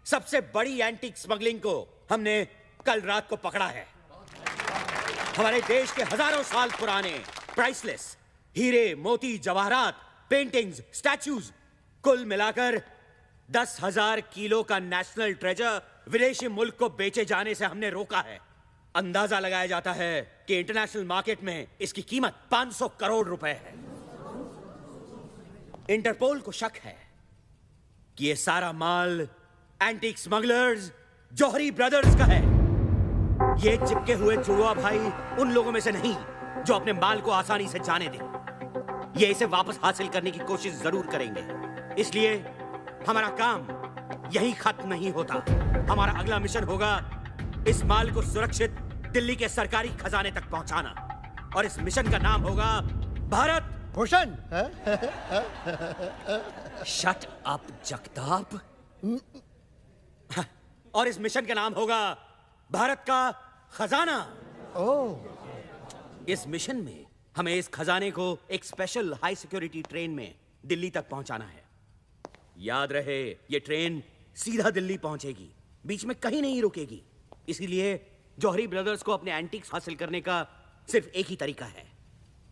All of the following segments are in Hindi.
सबसे बड़ी एंटीक स्मगलिंग को हमने कल रात को पकड़ा है। हमारे देश के हजारों साल पुराने प्राइसलेस हीरे, मोती, जवाहरात, पेंटिंग्स, स्टैच्यूज, कुल मिलाकर 10,000 किलो का नेशनल ट्रेजर विदेशी मुल्क को बेचे जाने से हमने रोका है। अंदाजा लगाया जाता है कि इंटरनेशनल मार्केट में इसकी कीमत 500 करोड़ रुपए है। इंटरपोल को शक है कि यह सारा माल एंटीक स्मगलर्स जौहरी ब्रदर्स का है। ये चिपके हुए जुड़वा भाई उन लोगों में से नहीं जो अपने माल को आसानी से जाने दें। ये इसे वापस हासिल करने की कोशिश जरूर करेंगे। इसलिए हमारा काम यहीं खत्म नहीं होता। हमारा अगला मिशन होगा इस माल को सुरक्षित दिल्ली के सरकारी खजाने तक पहुंचाना, और इस मिशन का नाम होगा भारत भूषण। Shut up Jagtap. और इस मिशन का नाम होगा भारत का खजाना। इस मिशन में हमें इस खजाने को एक स्पेशल हाई सिक्योरिटी ट्रेन में दिल्ली तक पहुंचाना है। याद रहे, ये ट्रेन सीधा दिल्ली पहुंचेगी, बीच में कहीं नहीं रुकेगी। इसीलिए जौहरी ब्रदर्स को अपने एंटीक्स हासिल करने का सिर्फ एक ही तरीका है,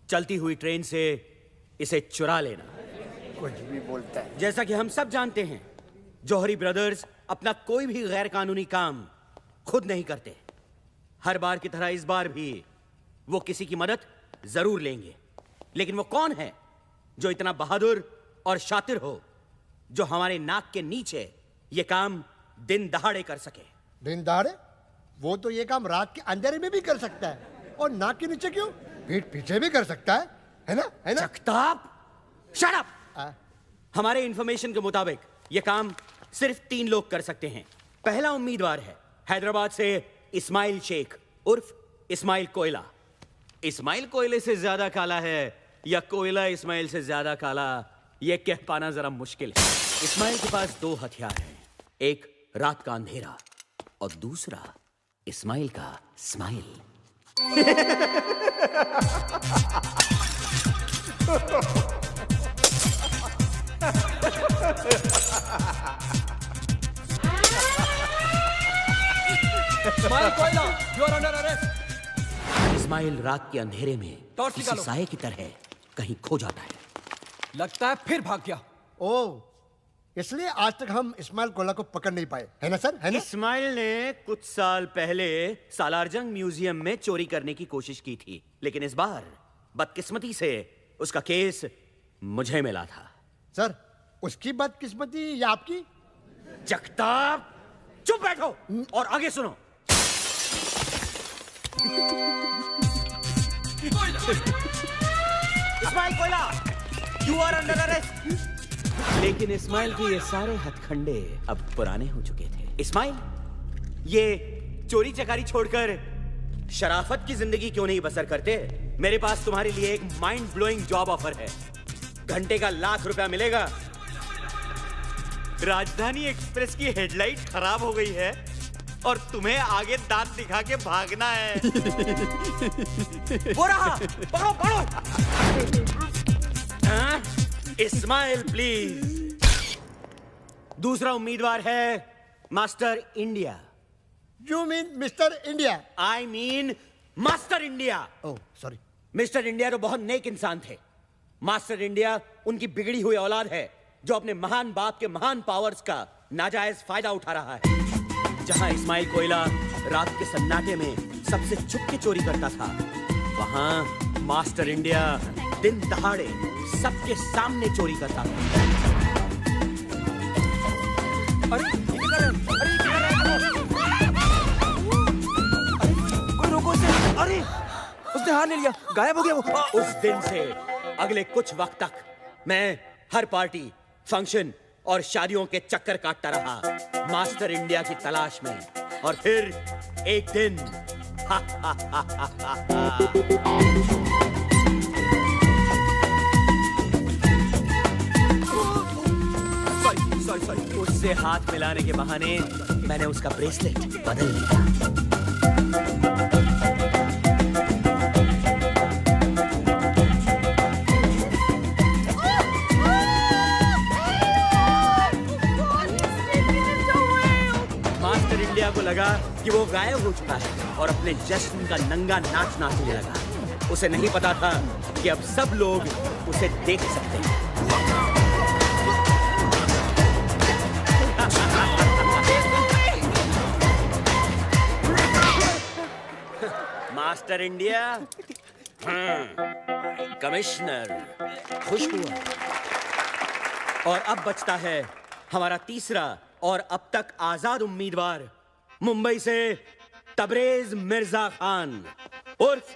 चलती हुई ट्रेन से इसे चुरा लेना। कुछ भी बोलता है। जैसा कि हम सब जानते हैं, जौहरी ब्रदर्स अपना कोई भी गैर कानूनी काम खुद नहीं करते। हर बार की तरह इस बार भी वो किसी की मदद जरूर लेंगे। लेकिन वो कौन है जो इतना बहादुर और शातिर हो, जो हमारे नाक के नीचे ये काम दिन दहाड़े कर सके? दिन दहाड़े? वो तो ये काम रात के अंधेरे में भी कर सकता है, और नाक के नीचे क्यों, पीठ पीछे भी कर सकता है ना? है ना? Jagtap, shut up. हमारे इंफॉर्मेशन के मुताबिक ये काम सिर्फ 3 लोग कर सकते हैं। पहला उम्मीदवार है हैदराबाद से इस्माइल शेख उर्फ इस्माइल कोयला। इस्माइल कोयले से ज्यादा काला है या कोयला इस्माइल से ज्यादा काला, यह कह पाना जरा मुश्किल है। इस्माइल के पास 2 हथियार हैं, एक रात का अंधेरा और दूसरा इस्माइल का स्माइल। इस्माइल कोयला, you are under arrest. Ismail रात के अंधेरे में टॉर्च किसी निकालो। साये की तरह कहीं खो जाता है। लगता है फिर भाग गया। इसलिए आज तक हम इस्माइल कोयला को पकड़ नहीं पाए, है ना सर? है ना? इस्माइल ने कुछ साल पहले सालारजंग म्यूजियम में चोरी करने की कोशिश की थी, लेकिन इस बार बदकिस्मती से उसका केस मुझे मिला था। सर, उसकी बदकिस्मती या आपकी? जगताप, चुप बैठो और आगे सुनो। इस्माइल कोयला, यू आर अंडर अरेस्ट। लेकिन इस्माइल के ये सारे हथखंडे अब पुराने हो चुके थे। इस्माइल, ये चोरी चकारी छोड़कर शराफत की जिंदगी क्यों नहीं बसर करते? मेरे पास तुम्हारे लिए एक माइंड ब्लोइंग जॉब ऑफर है। घंटे का ₹1,00,000 मिलेगा। राजधानी एक्सप्रेस की हेडलाइट खराब हो गई है और तुम्हें आगे दांत दिखा के भागना है। वो रहा, पकड़ो पकड़ो। इस्माइल प्लीज। दूसरा उम्मीदवार है master India. You mean mister India? I mean master India. Oh sorry. Mister India तो बहुत नेक इंसान थे। मास्टर इंडिया उनकी बिगड़ी हुई औलाद है जो अपने महान बाप के महान पावर्स का नाजायज फायदा उठा रहा है। जहां इस्माइल कोयला रात के सन्नाटे में सबसे छुप के चोरी करता था, वहां मास्टर इंडिया दिन दहाड़े सबके सामने चोरी करता था। अरे ये क्या कर रहे हैं? अरे ये क्या कर रहे हैं? अरे कोई रोको उसे। अरे उसने हार ले लिया, गायब हो गया वो। उस दिन से अगले कुछ वक्त तक मैं हर पार्टी, फंक्शन और शादियों के चक्कर काटता रहा मास्टर इंडिया की तलाश में। और फिर एक दिन सॉरी उससे हाथ मिलाने के बहाने मैंने उसका ब्रेसलेट बदल लिया। इंडिया को लगा कि वो गायब हो चुका है और अपने जश्न का नंगा नाच नाचने लगा। उसे नहीं पता था कि अब सब लोग उसे देख सकते हैं। मास्टर इंडिया, कमिश्नर खुश हुआ। और अब बचता है हमारा तीसरा और अब तक आजाद उम्मीदवार, मुंबई से तबरेज मिर्जा खान उर्फ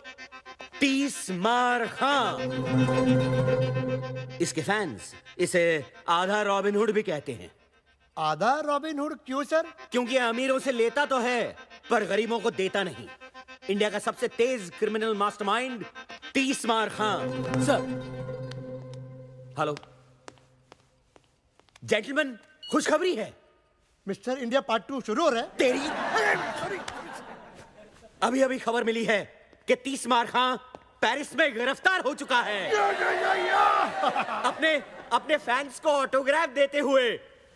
30 मार खान। इसके फैंस इसे आधा रॉबिन हुड भी कहते हैं। आधा रॉबिन हुड क्यों सर? क्योंकि अमीरों से लेता तो है पर गरीबों को देता नहीं। इंडिया का सबसे तेज criminal mastermind 30 Maar Khan. Sir, hello gentleman, खुशखबरी है। मिस्टर इंडिया पार्ट 2 शुरू हो रहा है। तेरी अभी अभी खबर मिली है कि 30 मार खान पेरिस में गिरफ्तार हो चुका है। अपने फैंस को ऑटोग्राफ देते हुए।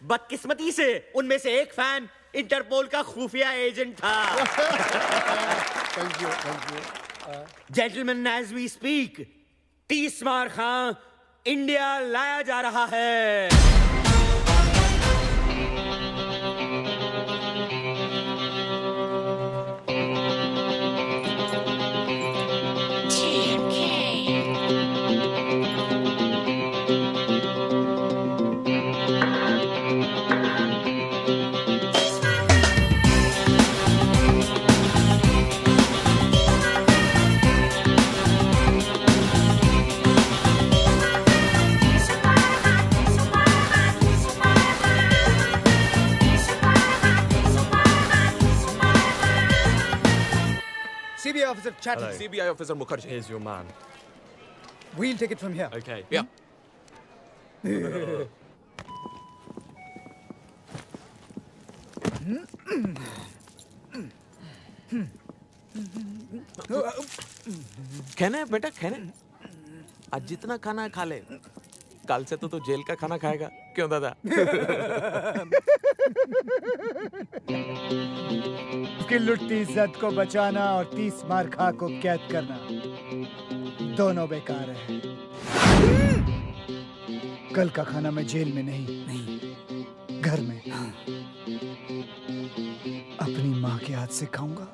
बदकिस्मती से उनमें से एक फैन इंटरपोल का खुफिया एजेंट था। Thank you. Gentleman, as we speak 30 Maar Khan India लाया जा रहा है। CBI officer chatting. Hello. CBI officer Mukherjee. Here's your man. We'll take it from here. Okay. Yeah. कहने बेटा कहने, आज जितना खाना है खा ले। कल से तो तू जेल का खाना खाएगा, क्यों दादा? की लुटती इज्जत को बचाना और 30 मार खा को कैद करना दोनों बेकार है। कल का खाना मैं जेल में नहीं, घर में अपनी माँ के हाथ से खाऊंगा।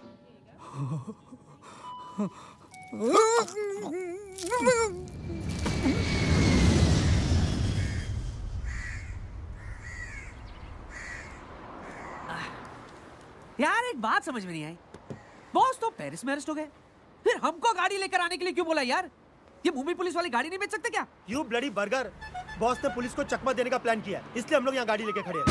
यार एक बात समझ में नहीं आई, बॉस तो पेरिस में अरेस्ट हो गए, फिर हमको गाड़ी लेकर आने के लिए क्यों बोला यार? ये मुंबई पुलिस वाली गाड़ी नहीं बेच सकते क्या? यू ब्लडी बर्गर, बॉस ने पुलिस को चकमा देने का प्लान किया, इसलिए हम लोग यहाँ गाड़ी लेके खड़े हैं।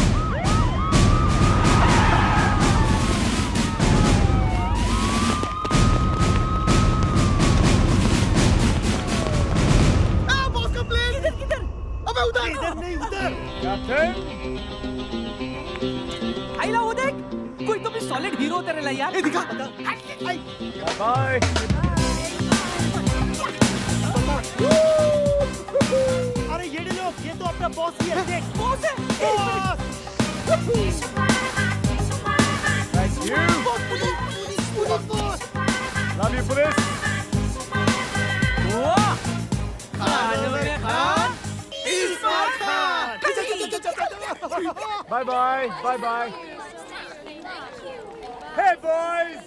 बॉस का प्लेन किधर? अबे उधर! इधर नहीं, उधर! कैप्टन, आइला वो देख, कोई तो भी सॉलिड हीरो तेरे लिए यार। दिखा। बाय। अरे ये लोग, ये तो अपना बॉस ही है। देख, बॉस है। Thank you. Love you police. Bye bye, bye bye. Hey boys!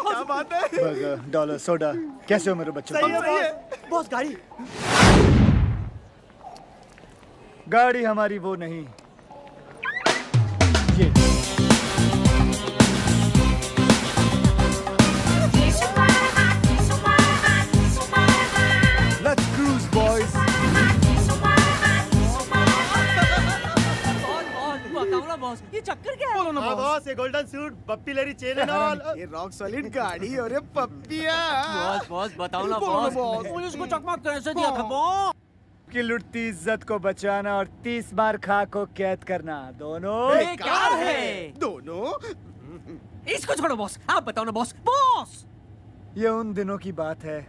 क्या बात है? बर्गर, डॉलर, सोडा, कैसे हो मेरे बच्चों? सही है बॉस। बॉस गाड़ी। गाड़ी हमारी वो नहीं, ये। Let's cruise, boys. बताओ ना बॉस, ये चक्कर क्या है? हाँ बॉस, ये गोल्डन सूट, पप्पी लेरी चेन एंड ऑल। ये रॉक सॉलिड गाड़ी और ये पप्पिया। बॉस बताओ ना बॉस, पुलिस को चकमा कैसे दिया था बॉस? की लुटती इज्जत को बचाना और 30 मार खा को कैद करना दोनों बेकार है। दोनों? इसको छोड़ो बॉस, आप बताओ ना बॉस। बॉस ये उन दिनों की बात है।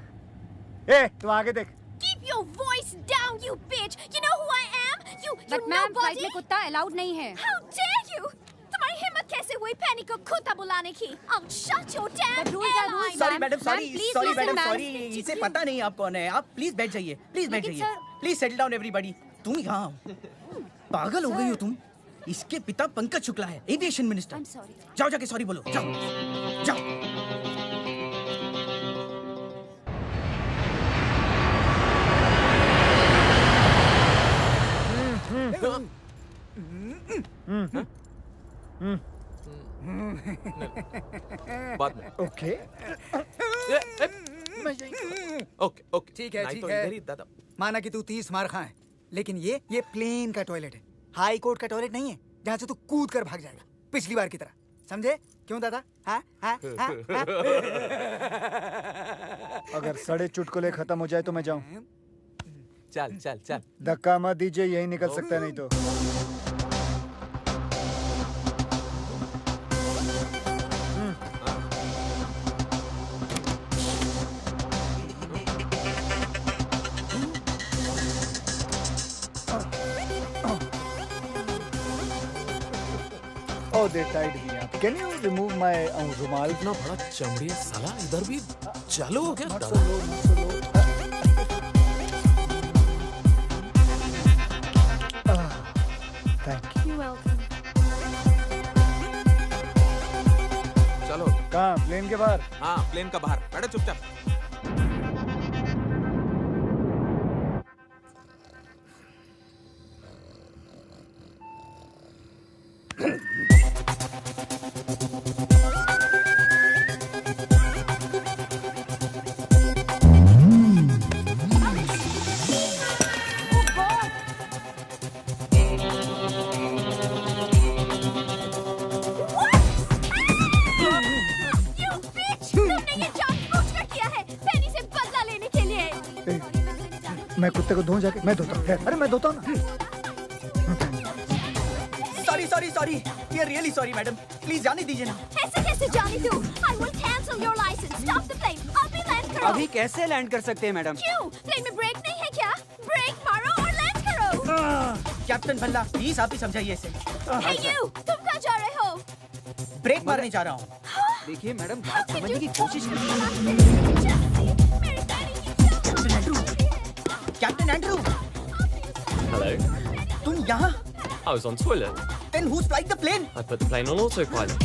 ए, तू आगे देख। Keep your voice down, you bitch! You know who I am? But ma'am flight में कुत्ता अलाउड नहीं है। How dare you? तुम्हारी हिम्मत कैसे हुई पैनी को कुत्ता बुलाने की? I'll shut your damn airline. Sorry madam, sorry please madam, listen, sorry. ma'am. इसे पता नहीं आप कौन है। आप प्लीज बैठ जाइए, प्लीज बैठ लेकिन जाइए। Please settle down everybody. तुम यहाँ पागल हो गई हो तुम? इसके पिता पंकज शुक्ला है, एविएशन मिनिस्टर। I'm sorry. जाओ जाके सॉरी बोलो, जाओ जाओ। बाद में। ओके ओके ओके ठीक है, नहीं ठीक तो है। इधर ही दादा। माना कि तू 30 मार खा है, लेकिन ये प्लेन का टॉयलेट है, हाई कोर्ट का टॉयलेट नहीं है जहाँ से तू कूद कर भाग जाएगा पिछली बार की तरह। समझे? क्यों दादा? हाँ हाँ हाँ हाँ? अगर साढ़े चुटकुले खत्म हो जाए तो मैं जाऊं। चल चल चल। धक्का मत दीजिए, यही निकल सकता है नहीं तो। Oh, they tied me up. Can you remove my रुमाल? इतना बड़ा चमड़ी है साला, इधर भी चालू हो गया Not so दादा। low, not so low. Thank you. You're welcome. चलो। कहाँ? प्लेन के बाहर? हाँ प्लेन का बाहर बैठो चुपचाप। You bitch! तुमने ये जानबूझकर किया है, पैनी से बदला लेने के लिए। मैं कुत्ते को धोऊं जाके? मैं धोता हूँ। अरे मैं धोता हूँ ना। सॉरी। ये रियली सॉरी मैडम, प्लीज जाने दीजिए ना। ऐसे कैसे जाने दूँ? I will cancel your license. Stop the plane. अभी लैंड करो। अभी कैसे लैंड कर सकते हैं मैडम? क्यों? प्लेन में ब्रेक नहीं है क्या? ब्रेक मारो और लैंड करो। कैप्टन भल्ला, प्लीज आप ही समझाइए इसे। Hey you! तुम कहाँ जा रहे हो? ब्रेक मारने जा रहा हूँ। देखिए मैडम, How बात could समझने you की कोशिश do कीजिए। that? Jesse, मेरे डैडी की captain Andrew, captain Andrew, Hello. तुम यहाँ? I was on toilet. Then who's flying the plane? I put the plane on autopilot.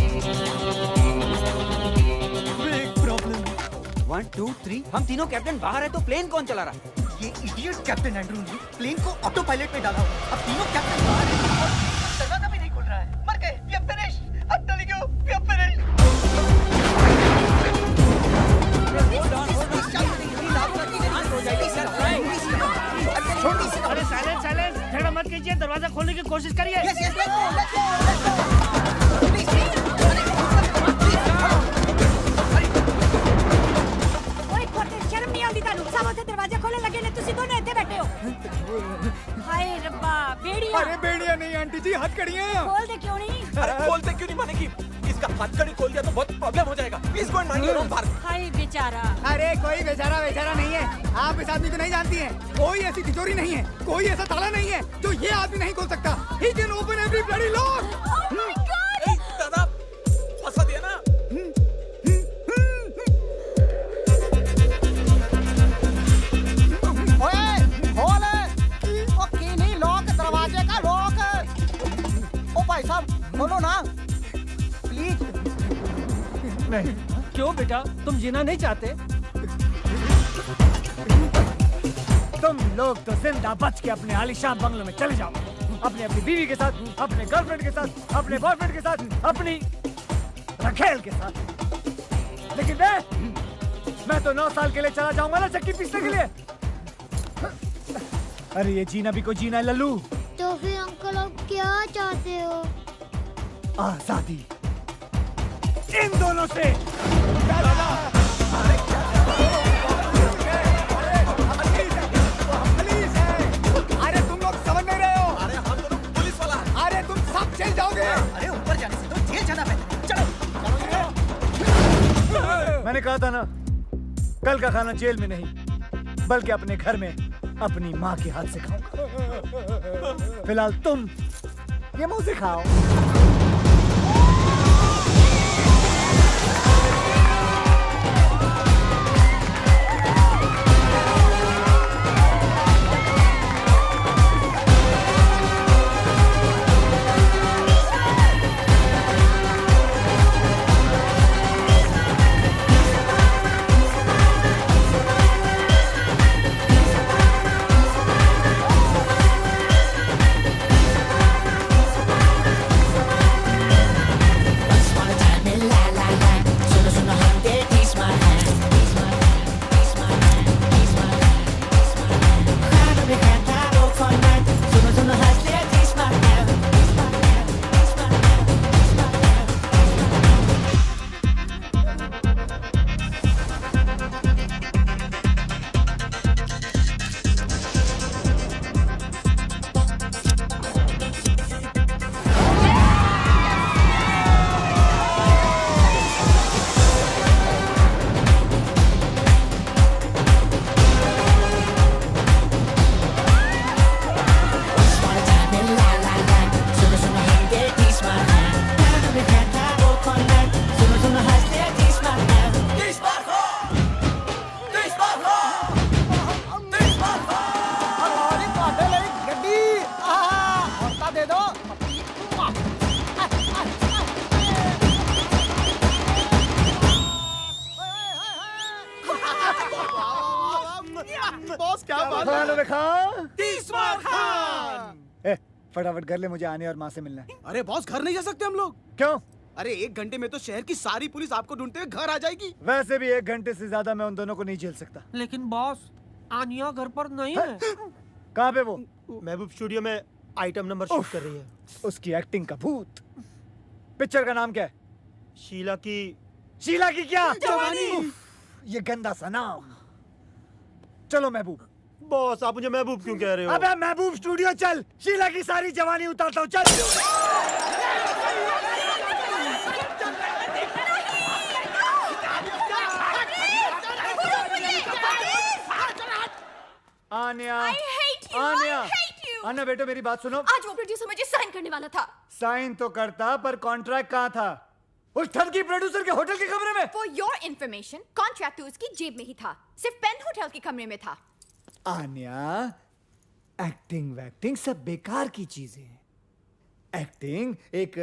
Big problem. 1 2 3 हम तीनों कैप्टन बाहर है तो प्लेन कौन चला रहा है? ये इडियट कैप्टन एंड्रू ने प्लेन को ऑटो पायलट में डाला। अब तीनों कैप्टन बाहर हैं और दरवाजा भी नहीं खुल रहा है। मर गए। We are finished. I'm telling you, we are finished. अरे साइलेंस, झगड़ा मत कीजिए, दरवाजा खोलने की कोशिश करिए। Yes, let's go. Please. ओए कोटे शर्म नहीं आती तानू सामने दरवाजा खोले लगे ने तुसी दोनों इत्थे बैठे हो। हाय रब्बा बेड़िया। अरे बेड़िया नहीं आंटी जी, हथकड़ियाँ। खोल दे क्यों नहीं? अरे खोलते क्यों नहीं मानेगी? इसका हथकड़ी खोल दिया तो बहुत प्रॉब्लम हो जाएगा। Please go and mind your own work. हाय बेचारा। अरे कोई बेचारा नहीं है। आप इस आदमी को नहीं जानती हैं। कोई ऐसी तिजोरी नहीं है, कोई ऐसा ताला नहीं है जो ये आदमी नहीं खोल सकता। He can open every bloody lock. Oh my God! ए, दादा फंसा दिया ना। ओए, खोल। ओ कीली लॉक, दरवाजे का लॉक। ओ भाई साहब, खोलो ना। प्लीज। नहीं। क्यों बेटा, तुम जीना नहीं चाहते? तुम लोग तो जिंदा बच के अपने आलीशान बंगलों में चले जाओ, अपनी बीवी के साथ, अपने गर्लफ्रेंड के साथ, अपने बॉयफ्रेंड के साथ, अपनी रखेल के साथ। लेकिन मैं तो 9 साल के लिए चला जाऊंगा ना चक्की पीसने के लिए। अरे ये जीना भी कोई जीना है लल्लू। तो फिर अंकल आप क्या चाहते हो? आजादी इन दोनों से। अरे तुम लोग समझ नहीं रहे हो। अरे हम दोनों पुलिस वाला। अरे तुम सब जेल जाओगे। अरे ऊपर जाने से तो जेल जाना है। चलो। मैंने कहा था ना, कल का खाना जेल में नहीं बल्कि अपने घर में अपनी माँ के हाथ से खाऊंगा। फिलहाल तुम ये मुंह दिखाओ। बॉस क्या बात है? फटाफट कर ले, मुझे आने और माँ से मिलना है। अरे बॉस घर नहीं जा सकते हम लोग? क्यों? अरे 1 घंटे में तो शहर की सारी पुलिस आपको ढूंढते हुए घर आ जाएगी। वैसे भी 1 घंटे से ज्यादा मैं उन दोनों को नहीं झेल सकता। लेकिन बॉस आनिया घर पर नहीं है। कहाँ पे वो? महबूब स्टूडियो में आइटम नंबर शूट कर रही है। उसकी एक्टिंग का भूत। पिक्चर का नाम क्या है? शीला की क्या? जवानी। ये गंदा सा नाम। चलो महबूब। बॉस आप मुझे महबूब क्यों कह रहे हो? अबे महबूब स्टूडियो चल, शीला की सारी जवानी उतारता हूँ, चल। आन्या, आन्या बेटा मेरी बात सुनो। आज वो प्रोड्यूसर मुझे साइन करने वाला था। साइन तो करता, पर कॉन्ट्रैक्ट कहाँ था? उस ठगी प्रोड्यूसर के होटल के कमरे में। For your information, कॉन्ट्रैक्ट तो उसकी जेब में ही था, सिर्फ पेन होटल के कमरे में था। आन्या, एक्टिंग वैक्टिंग सब बेकार की चीजें हैं। एक्टिंग एक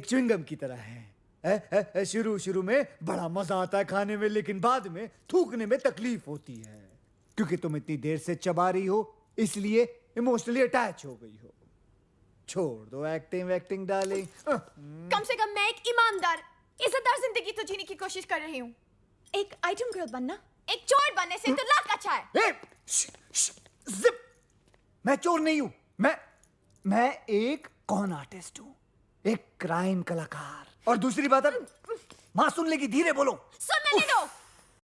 च्युइंगम की तरह है। शुरू में बड़ा मजा आता है खाने में, लेकिन बाद में थूकने में तकलीफ होती है, क्योंकि तुम इतनी देर से चबा रही हो, इसलिए इमोशनली अटैच हो गई हो। छोड़ दो एक्टिंग वैक्टिंग डार्लिंग। कम से कम मैं एक ईमानदार, इज्जतदार जिंदगी तो जीने की कोशिश कर रही हूँ। एक आइटम गर्ल बनना एक चोर बनने से तो लाख अच्छा है। जिप! मैं चोर नहीं हूं, मैं एक कॉन आर्टिस्ट हूं, एक क्राइम कलाकार। और दूसरी बात है, मां सुन लेगी, धीरे बोलो। सुन लेने दो।